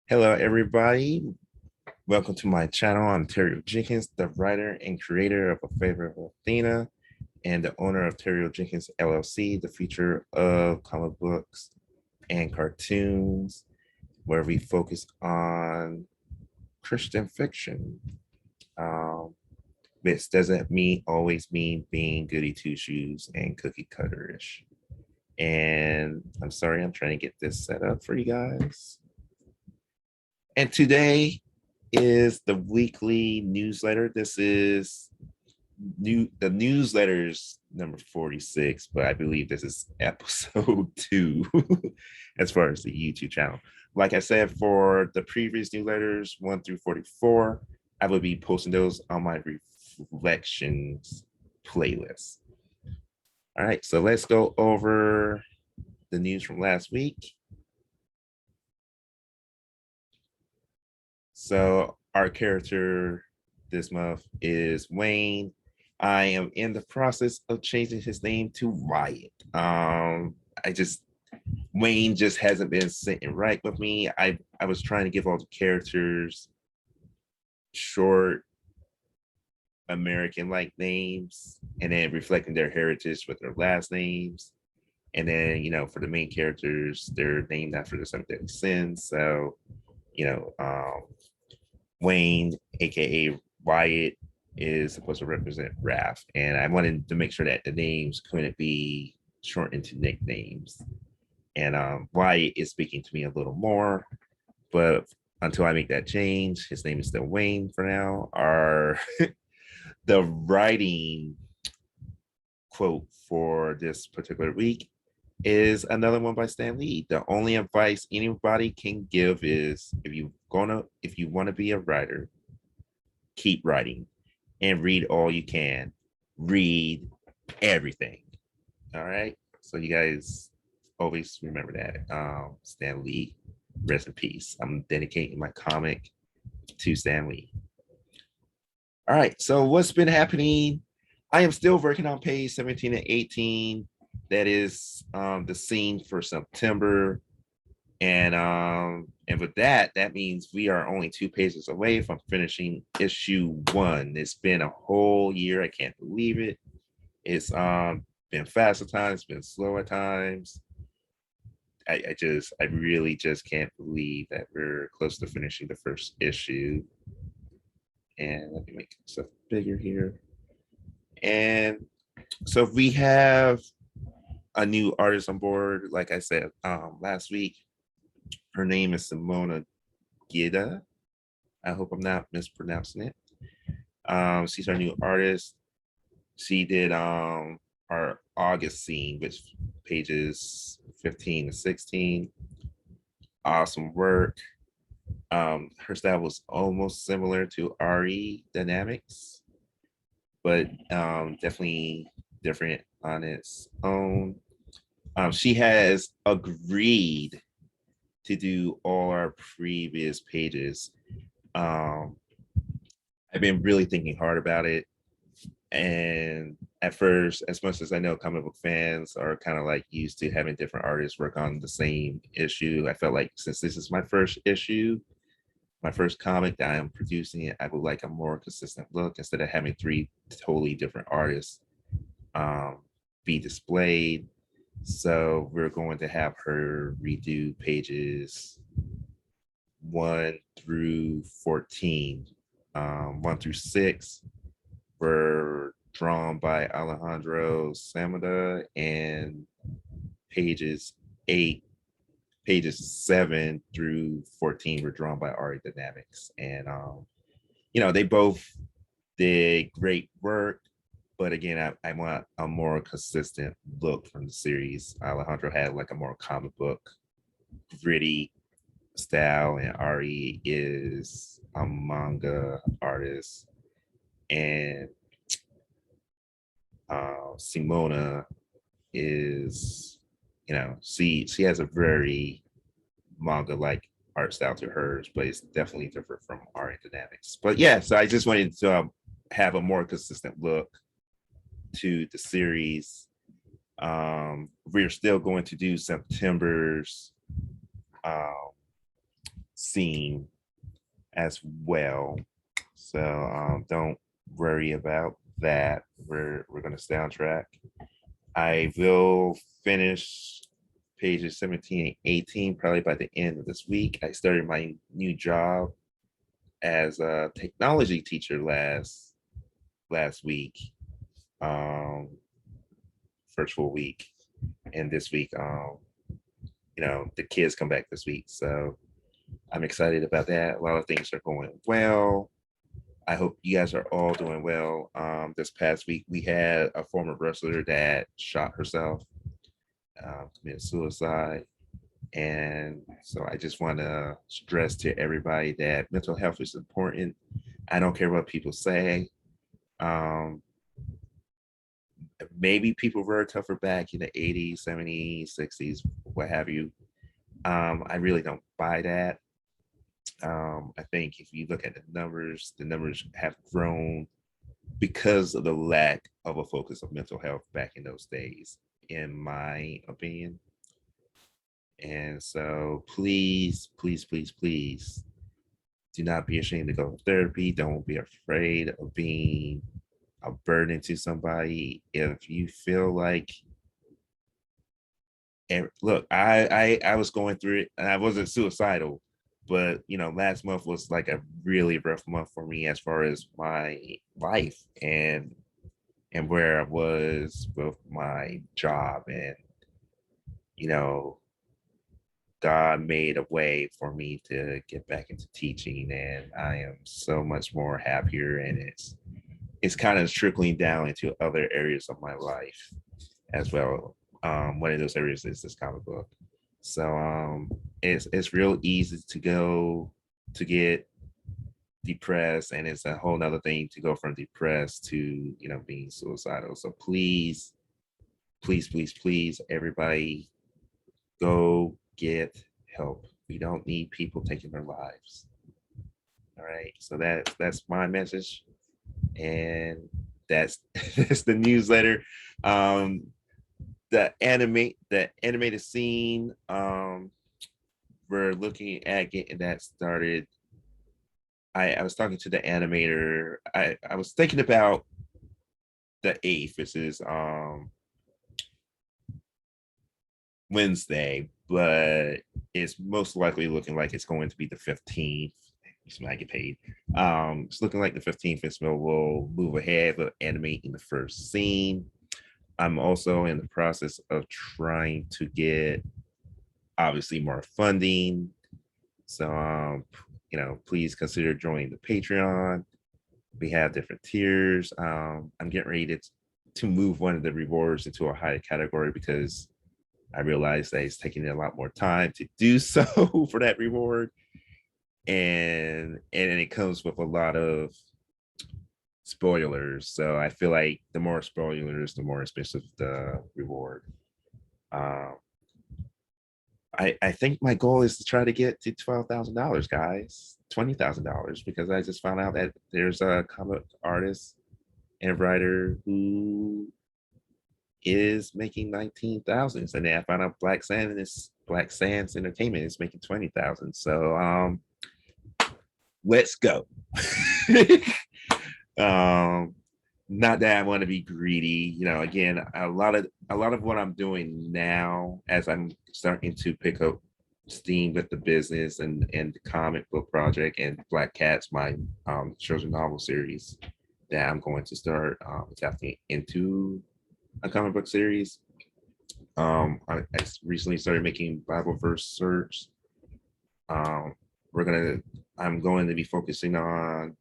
Hello, everybody. Welcome to my channel. I'm Terry Jenkins, the writer and creator of A Favorite Athena and the owner of Terry Jenkins LLC, the feature of comic books and cartoons, where we focus on Christian fiction. Um, this doesn't always mean being goody two shoes and cookie cutter-ish. And I'm sorry, I'm trying to get this set up for you guys. And today is the weekly newsletter. This is the newsletters number 46, but I believe this is episode 2 as far as the YouTube channel. Like I said, for the previous newsletters 1 through 44, I will be posting those on my reflections playlist. All right, so let's go over the news from last week. So our character this month is Wayne. I am in the process of changing his name to Wyatt. Wayne just hasn't been sitting right with me. I was trying to give all the characters short American-like names and then reflecting their heritage with their last names. And then, for the main characters, they're named after the seven deadly sins. So, you know, um, Wayne, aka Wyatt, is supposed to represent Wrath, and I wanted to make sure that the names couldn't be shortened to nicknames. And Wyatt is speaking to me a little more, but until I make that change, his name is still Wayne for now. The writing quote for this particular week is another one by Stan Lee. The only advice anybody can give is if you want to be a writer, keep writing and read all you can. Read everything. All right. So you guys always remember that. Stan Lee, rest in peace. I'm dedicating my comic to Stan Lee. All right. So what's been happening? I am still working on page 17 and 18. That is the scene for September. And with that means we are only 2 pages away from finishing issue 1. It's been a whole year. I can't believe it. It's been fast at times, been slow at times. I really just can't believe that we're close to finishing the first issue. And let me make stuff bigger here. And so we have a new artist on board, like I said last week. Her name is Simona Gida. I hope I'm not mispronouncing it. She's our new artist. She did our August scene, which pages 15 to 16. Awesome work. Her style was almost similar to RE Dynamics, but definitely different on its own. She has agreed to do all our previous pages. I've been really thinking hard about it. And at first, as much as I know comic book fans are kind of like used to having different artists work on the same issue, I felt like since this is my first issue, my first comic that I'm producing, I would like a more consistent look instead of having 3 totally different artists be displayed. So we're going to have her redo pages 1 through 14. 1 through 6 were drawn by Alejandro Samada, and pages 7 through 14 were drawn by Ari Dynamics. And they both did great work. But again, I want a more consistent look from the series. Alejandro had like a more comic book, gritty style, and Ari is a manga artist. And Simona is, she has a very manga-like art style to hers, but it's definitely different from Ari Dynamics. But yeah, so I just wanted to have a more consistent look to the series. We're still going to do September's scene as well. So don't worry about that. We're gonna stay on track. I will finish pages 17 and 18 probably by the end of this week. I started my new job as a technology teacher last week, um, first full week, and this week, the kids come back this week, so I'm excited about that. A lot of things are going well. I hope you guys are all doing well. This past week, we had a former wrestler that shot herself, committed suicide. And so I just want to stress to everybody that mental health is important. I don't care what people say. Um, Maybe people were tougher back in the 80s, 70s, 60s, what have you. I really don't buy that. I think if you look at the numbers have grown because of the lack of a focus of mental health back in those days, in my opinion. And so please, please, please, please do not be ashamed to go to therapy. Don't be afraid of being a burden to somebody. If you feel like, and look, I was going through it and I wasn't suicidal, but last month was like a really rough month for me as far as my life and where I was with my job. And you know God made a way for me to get back into teaching, and I am so much more happier. And it's kind of trickling down into other areas of my life as well. One of those areas is this comic book. So it's real easy to go to get depressed, and it's a whole nother thing to go from depressed to being suicidal. So please, please, please, please, everybody, go get help. We don't need people taking their lives. All right. So that's my message. And that's that's the newsletter. The animated scene. We're looking at getting that started. I was talking to the animator. I was thinking about the 8th, which is Wednesday, but it's most likely looking like it's going to be the 15th. I get paid. It's looking like the 15th, and so we'll move ahead with animating the first scene. I'm also in the process of trying to get obviously more funding. So please consider joining the Patreon. We have different tiers. I'm getting ready to move one of the rewards into a higher category because I realized that it's taking a lot more time to do so for that reward. And it comes with a lot of spoilers. So I feel like the more spoilers, the more expensive the reward. I think my goal is to try to get to $12,000, guys, $20,000, because I just found out that there's a comic artist and writer who is making 19,000, and then I found out Black Sands Entertainment is making 20,000. So let's go. Not that I want to be greedy. Again, a lot of what I'm doing now, as I'm starting to pick up steam with the business and the comic book project and Black Cats, my children's novel series that I'm going to start tapping into a comic book series. I recently started making Bible verse search. I'm going to be focusing on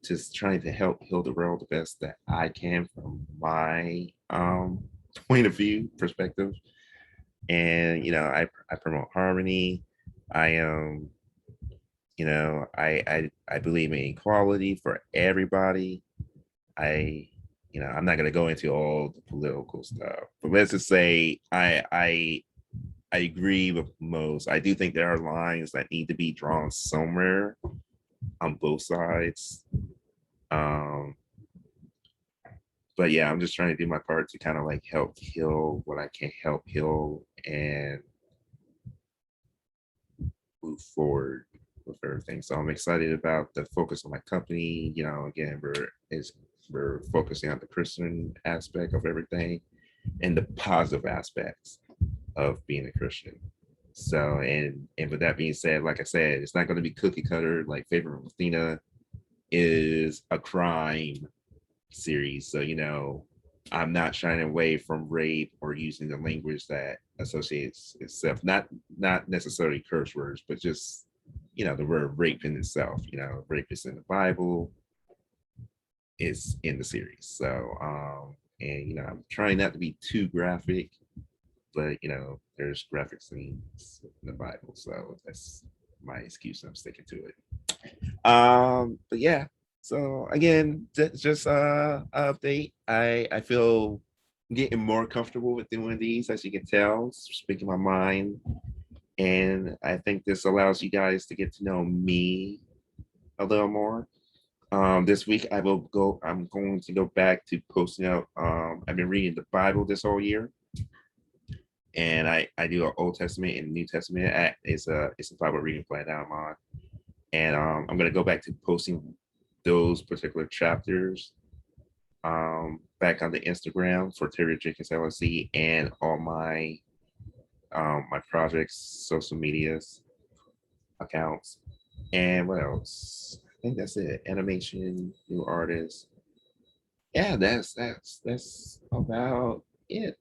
just trying to help heal the world the best that I can from my point of view perspective. And I promote harmony. I am I believe in equality for everybody. I'm not going to go into all the political stuff, but let's just say I agree with most. I do think there are lines that need to be drawn somewhere on both sides. But yeah, I'm just trying to do my part to kind of like help heal what I can help heal and move forward. with everything. So I'm excited about the focus on my company. Again, we're focusing on the Christian aspect of everything and the positive aspects of being a Christian. So and with that being said, like I said, it's not going to be cookie cutter. Like Favorite of Athena is a crime series, so I'm not shying away from rape or using the language that associates itself, not necessarily curse words, but just the word rape in itself. Rape is in the Bible, is in the series. So and I'm trying not to be too graphic, but there's graphic scenes in the Bible, so that's my excuse. I'm sticking to it. But yeah, so again, just update. I feel getting more comfortable with doing these, as you can tell, speaking my mind. And I think this allows you guys to get to know me a little more. This week I'm going to go back to posting out. I've been reading the Bible this whole year, and I do an Old Testament and New Testament. It's a Bible reading plan that I'm on, and I'm gonna go back to posting those particular chapters back on the Instagram for Terry Jenkins LLC and all my projects, social medias, accounts, and what else? I think that's it. Animation, new artists. Yeah, that's about it.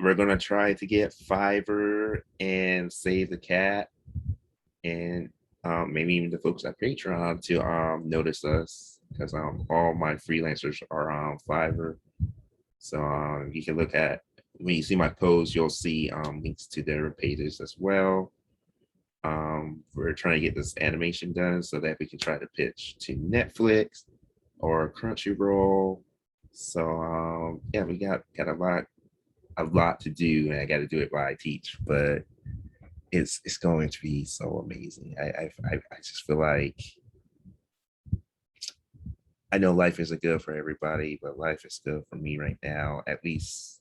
We're gonna try to get Fiverr and Save the Cat and maybe even the folks at Patreon to notice us, because all my freelancers are on Fiverr. So you can look at, when you see my posts, you'll see links to their pages as well. We're trying to get this animation done so that we can try to pitch to Netflix or Crunchyroll. So yeah, we got a lot to do, and I got to do it while I teach, but it's going to be so amazing. I just feel like, I know life isn't good for everybody, but life is good for me right now. At least,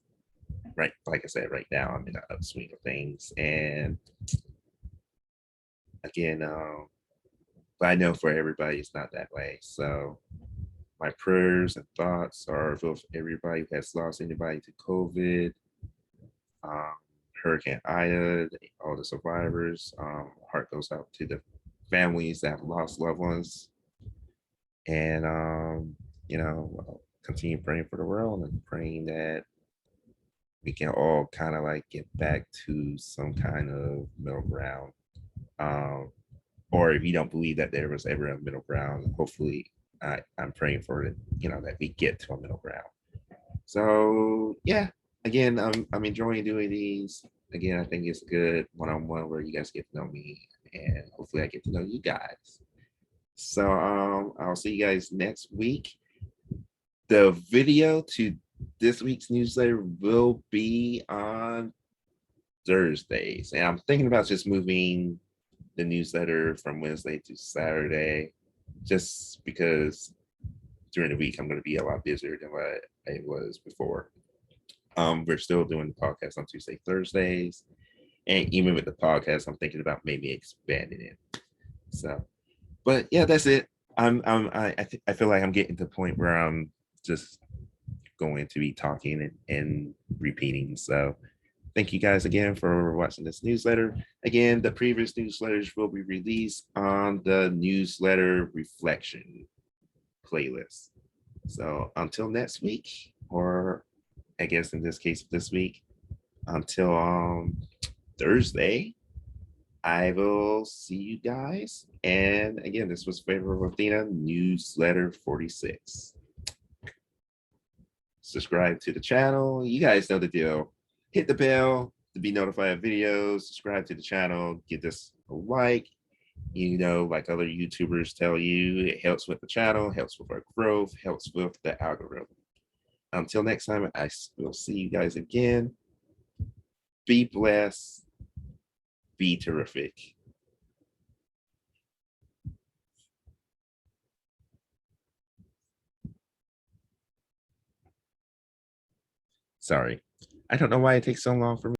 right, like I said, right now I'm in the upswing of things, and again, but I know for everybody it's not that way. So my prayers and thoughts are with everybody who has lost anybody to COVID, um, Hurricane Ida, all the survivors. Heart goes out to the families that have lost loved ones, and continue praying for the world and praying that we can all kind of like get back to some kind of middle ground. Um, or if you don't believe that there was ever a middle ground, hopefully I'm praying for it, that we get to a middle ground. So yeah, again, I'm enjoying doing these. Again, I think it's good one-on-one where you guys get to know me, and hopefully I get to know you guys. So I'll see you guys next week. The video to this week's newsletter will be on Thursdays, and I'm thinking about just moving the newsletter from Wednesday to Saturday, just because during the week I'm going to be a lot busier than what I was before. We're still doing the podcast on Tuesday, Thursdays, and even with the podcast, I'm thinking about maybe expanding it. So, but yeah, that's it. I feel like I'm getting to the point where I'm just going to be talking and repeating. So thank you guys again for watching this newsletter. Again, the previous newsletters will be released on the newsletter reflection playlist. So until next week, or I guess in this case this week, until Thursday, I will see you guys. And again, this was Favor of Athena, newsletter 46. Subscribe to the channel. You guys know the deal. Hit the bell to be notified of videos. Subscribe to the channel. Give this a like. Like other YouTubers tell you, it helps with the channel, helps with our growth, helps with the algorithm. Until next time, I will see you guys again. Be blessed. Be terrific. Sorry. I don't know why it takes so long for me.